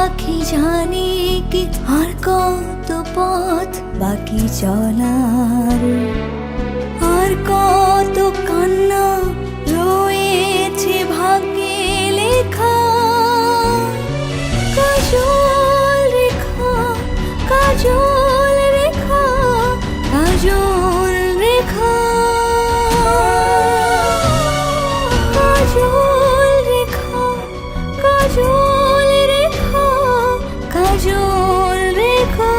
পাখি জানে কি আর কত পথ বাকি চলার, আর কত কান্না রয়েছে ভাগ্যে লেখা। কাজল রেখা, কাজল রেখা, কাজল রেখা, কাজল রেখা, কাজল রেখা, কাজল রেখা।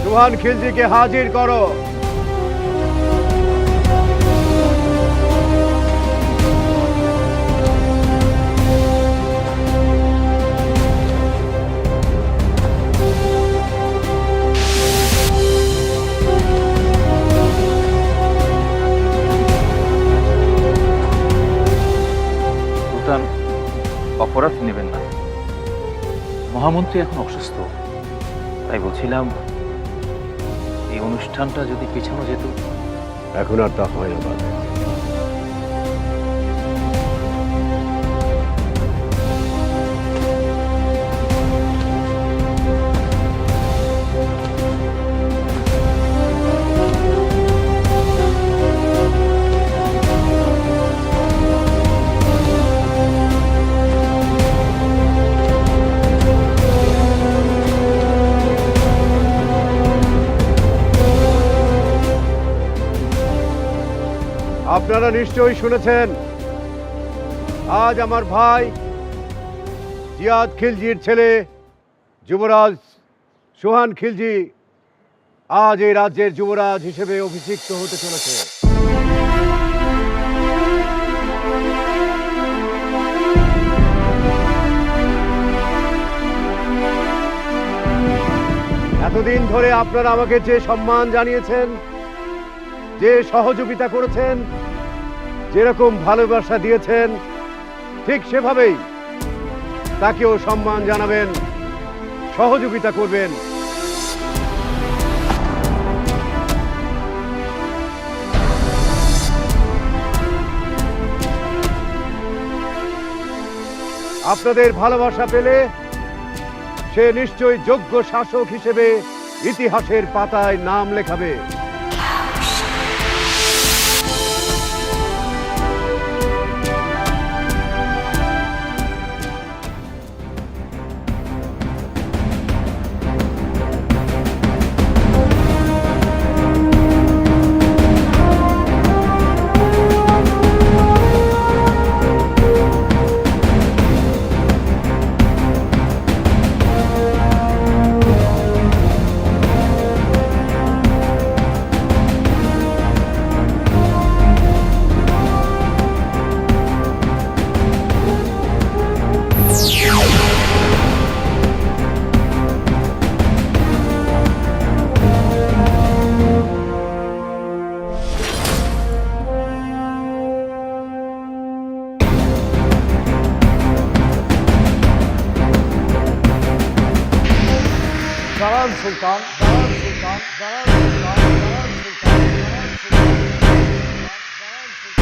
সুহান খিলজিকে হাজির করো। সুলতান, অপরাধ নেবেন না। মহামন্ত্রী এখন অসুস্থ, তাই বলছিলাম এই অনুষ্ঠানটা যদি পেছানো যেত। এখন আর তা হয় না বাবা। আপনারা নিশ্চয়ই শুনেছেন, আজ আমার ভাই জিয়াদ খিলজির ছেলে যুবরাজ সুহান খিলজি আজ এই রাজ্যের যুবরাজ হিসেবে অভিষিক্ত হতে চলেছে। এতদিন ধরে আপনারা আমাকে যে সম্মান জানিয়েছেন যে সহযোগিতা করেছেন, যেরকম ভালোবাসা দিয়েছেন, ঠিক সেভাবেই তাকেও সম্মান জানাবেন, সহযোগিতা করবেন। আপনাদের ভালোবাসা পেলে সে নিশ্চয়ই যোগ্য শাসক হিসেবে ইতিহাসের পাতায় নাম লেখাবে। দাঁড়ান সুলতান, দাঁড়ান সুলতান, দাঁড়ান সুলতান, দাঁড়ান সুলতান, দাঁড়ান সুলতান, দাঁড়ান সুলতান।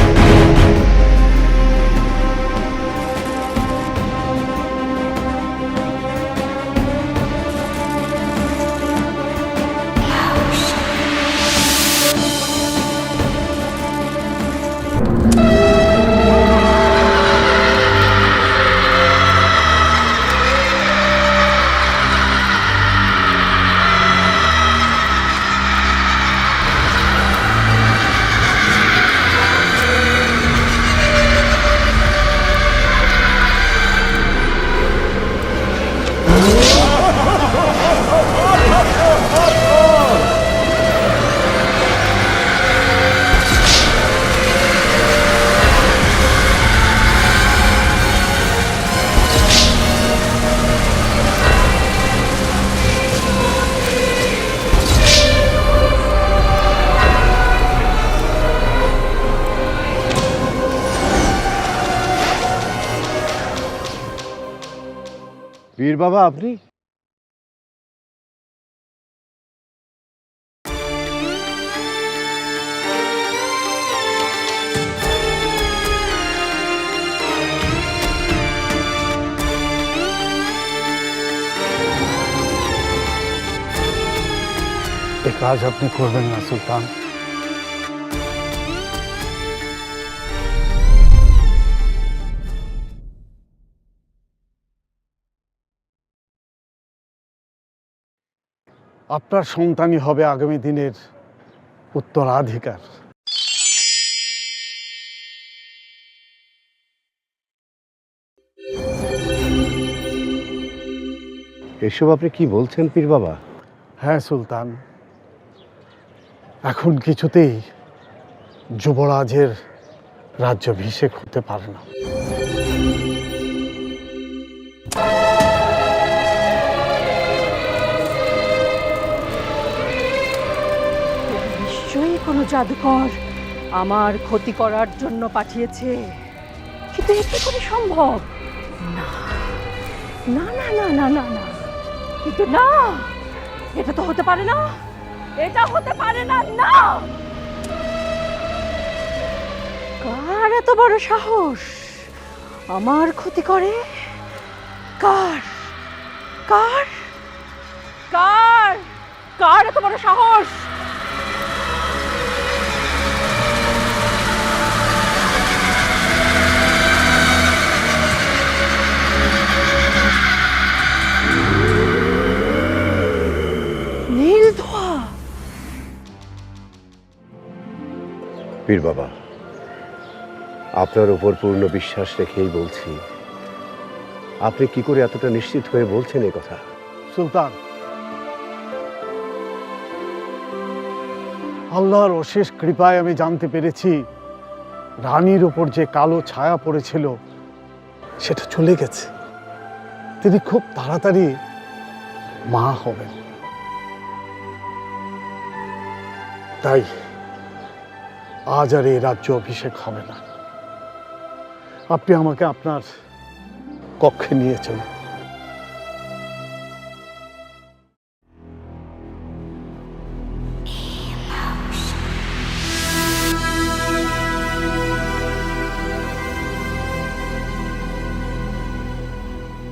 পীর বাবা, আপনি? এ কাজ আপনি করবেন না সুলতান। আপনার সন্তানই হবে আগামী দিনের উত্তরাধিকার। এসব আপনি কি বলছেন পীর বাবা? হ্যাঁ সুলতান, এখন কিছুতেই যুবরাজের রাজ্যাভিষেক হতে পারে না। নিশ্চয়ই কোনো জাদুকর আমার ক্ষতি করার জন্য পাঠিয়েছে, কিন্তু এ কি করে সম্ভব? না না না না না না না, কিন্তু না, এটা তো হতে পারে না, এটা হতে পারে না। না, কার এত বড় সাহস আমার ক্ষতি করে? কার কার কার কার এত বড় সাহস? নীল ধোঁয়া। পীর বাবা, আপনার উপর পূর্ণ বিশ্বাস রেখেই বলছি, আপনি কি করে এতটা নিশ্চিত হয়ে বলছেন এ কথা? সুলতান, আল্লাহর অশেষ কৃপায় আমি জানতে পেরেছি রানীর উপর যে কালো ছায়া পড়েছিল সেটা চলে গেছে। তিনি খুব তাড়াতাড়ি মা হবেন। তাই আজ আর এই রাজ্য অভিষেক হবে না। আপনি আমাকে আপনার কক্ষে নিয়ে চলুন।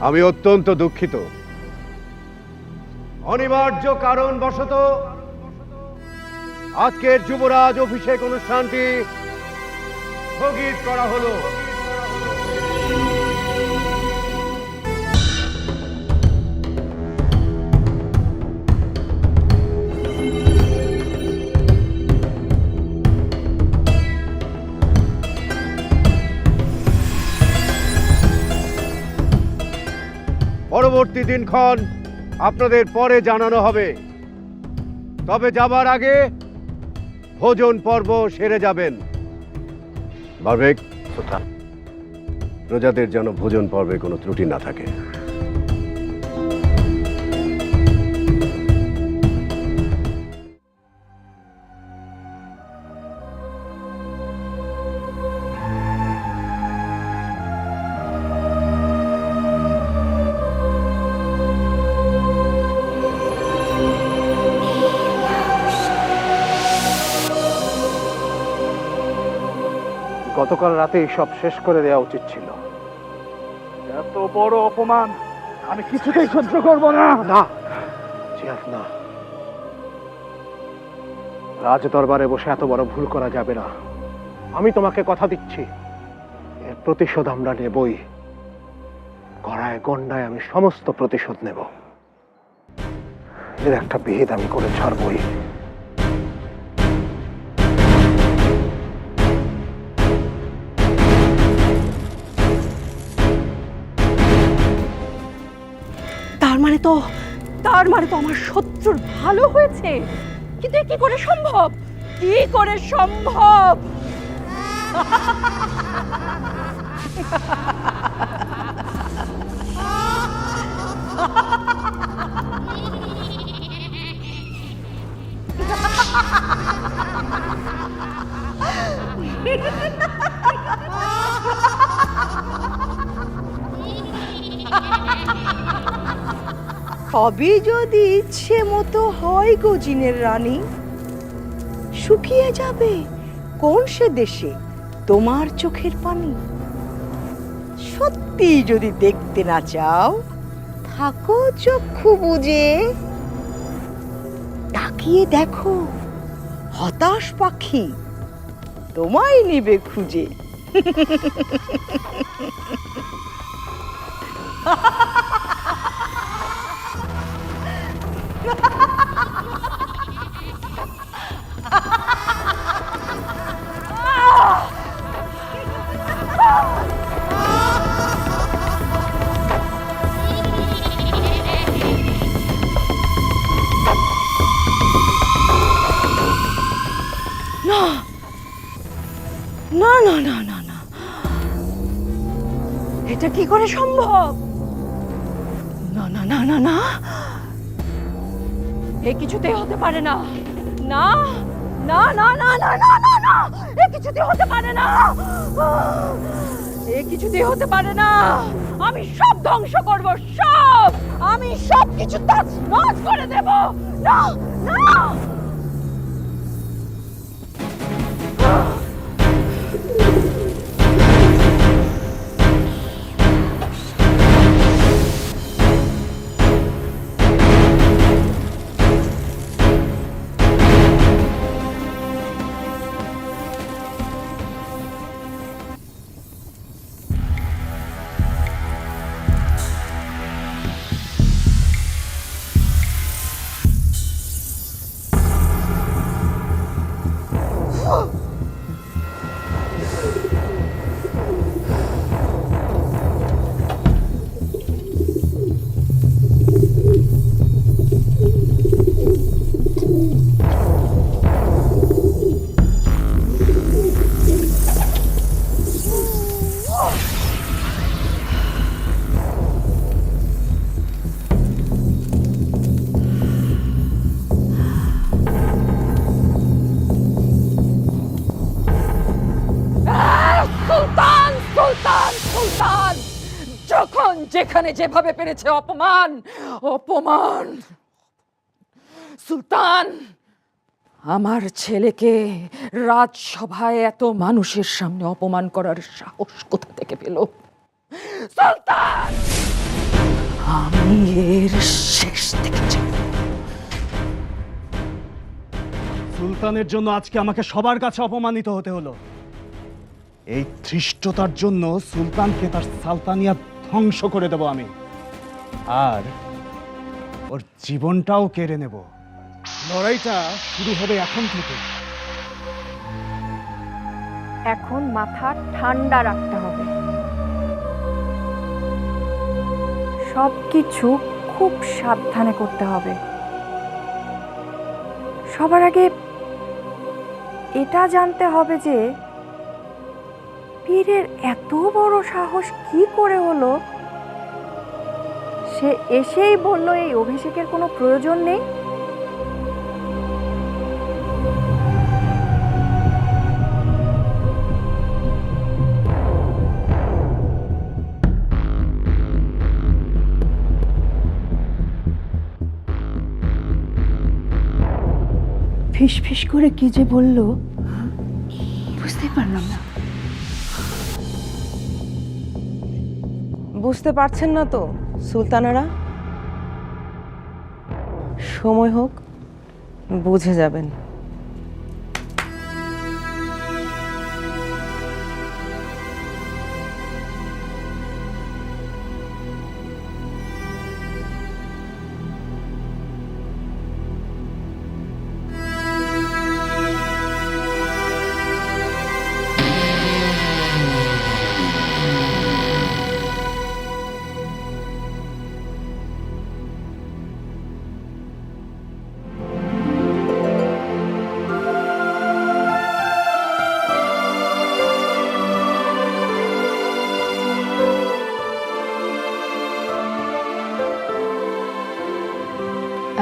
আমি অত্যন্ত দুঃখিত, অনিবার্য কারণবশত আজকের যুবরাজ অভিষেক অনুষ্ঠানটি স্থগিত করা হলো। পরবর্তী দিনক্ষণ আপনাদের পরে জানানো হবে, তবে যাবার আগে ভোজন পর্ব সেরে যাবেন। বারবেক, প্রজাদের যেন ভোজন পর্বে কোনো ত্রুটি না থাকে। গতকাল রাতে সব শেষ করে দেওয়া উচিত ছিল। এত বড় অপমান আমি কিছুতেই সহ্য করব না। না জিয়াদ, না, রাজ দরবারে বসে এত বড় ভুল করা যাবে না। আমি তোমাকে কথা দিচ্ছি, এর প্রতিশোধ আমরা নেবই। গড়ায় গন্ডায় আমি সমস্ত প্রতিশোধ নেব। এর একটা বিহিত আমি করে ছাড়বই। তার মানে তো আমার শত্রুর ভালো হয়েছে, কিন্তু কি করে সম্ভব? কি করে সম্ভব? তবে যদি ইচ্ছে মতো হয় গো জিনের রানী, শুকিয়ে যাবে কোন সে দেশে তোমার চোখের পানি। সত্যি যদি দেখতে না চাও, থাকো চক্ষু বুজে, তাকিয়ে দেখো হতাশ পাখি তোমায় নেবে খুঁজে। না না না না না, এটা কি করে সম্ভব? না না না না না, এ কিছুতেই হতে পারে না। না না না না না না না না, এ কিছুতেই হতে পারে না। এ কিছুতেই হতে পারে না। আমি সব ধ্বংস করব, সব। আমি সব কিছু তছনছ করে দেব। না না, যেখানে যেভাবে পেরেছে অপমান অপমান। সুলতান, আমার ছেলেকে রাজসভায় এত মানুষের সামনে অপমান করার সাহস কোথা থেকে পেল? সুলতান, আমি এর শেষ দেখেছি। সুলতানের জন্য আজকে আমাকে সবার কাছে অপমানিত হতে হলো। এই ধৃষ্টতার জন্য সুলতানকে তার সালতানিয়াত ধ্বংস করে দেব আমি, আর ওর জীবনটাও কেড়ে নেব। লড়াইটা শুরু হবে এখন থেকে। এখন মাথা ঠান্ডা রাখতে হবে, সবকিছু খুব সাবধানে করতে হবে। সবার আগে এটা জানতে হবে যে পীরের এত বড় সাহস কি করে হলো। সে এসেই বলল এই অভিষেকের কোনো প্রয়োজন নেই। ফিসফিস করে কি যে বলল বুঝতে পারলাম না। বুঝতে পারছেন না তো সুলতানারা? সময় হোক, বুঝে যাবেন।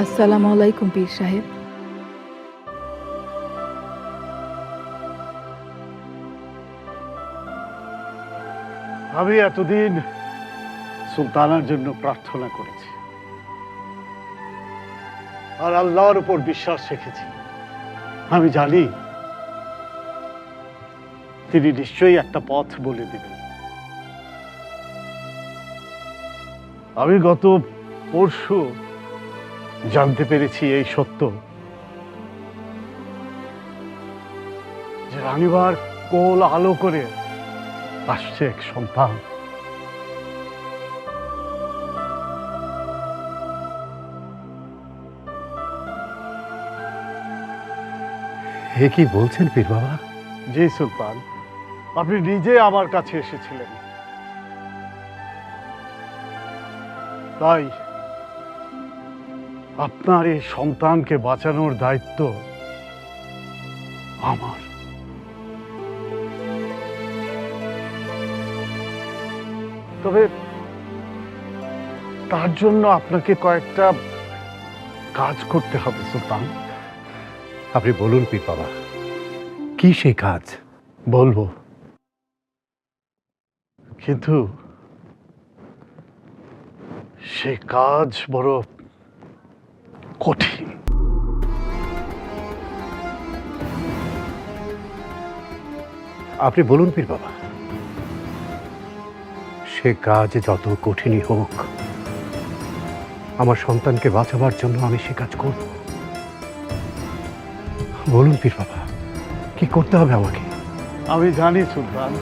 আসসালামু আলাইকুম পীর সাহেব। আমি এতদিন সুলতানার জন্য প্রার্থনা করেছি আর আল্লাহর উপর বিশ্বাস রেখেছি। আমি জানি তিনি নিশ্চয়ই একটা পথ বলে দিবেন। আমি গত পরশু জানতে পেরেছি এই সত্য যে রানীবার কোল আলো করে আসছে এক সন্তান। এ কি বলছেন পীর বাবা? জি সুলতান, আপনি নিজে আমার কাছে এসেছিলেন, তাই আপনার এই সন্তানকে বাঁচানোর দায়িত্ব আমার। তবে তার জন্য আপনাকে কয়েকটা কাজ করতে হবে সুলতান। আপনি বলুন পীর বাবা, কি সেই কাজ? বলবো, কিন্তু সে কাজ বড় কঠিন। আপনি বলুন পীর বাবা, সে কাজ যত কঠিনই হোক, আমার সন্তানকে বাঁচাবার জন্য আমি সে কাজ করব। বলুন পীর বাবা, কি করতে হবে আমাকে? আমি জানি সুলতান,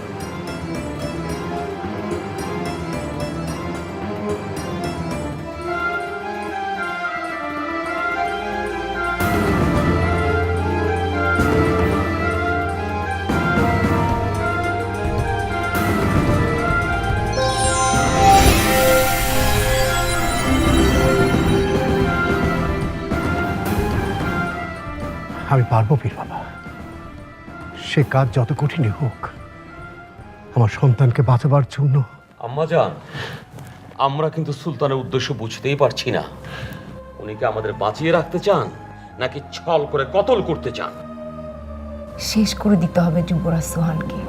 আমি পারবো পীর বাবা। সে কাজ যত কঠিনই হোক, আমার সন্তানকে বাঁচাবার জন্য। আম্মাজান, আমরা কিন্তু সুলতানের উদ্দেশ্য বুঝতেই পারছি না। উনি কি আমাদের বাঁচিয়ে রাখতে চান নাকি ছল করে কতল করতে চান? শেষ করে দিতে হবে যুবরাজ সোহানকে।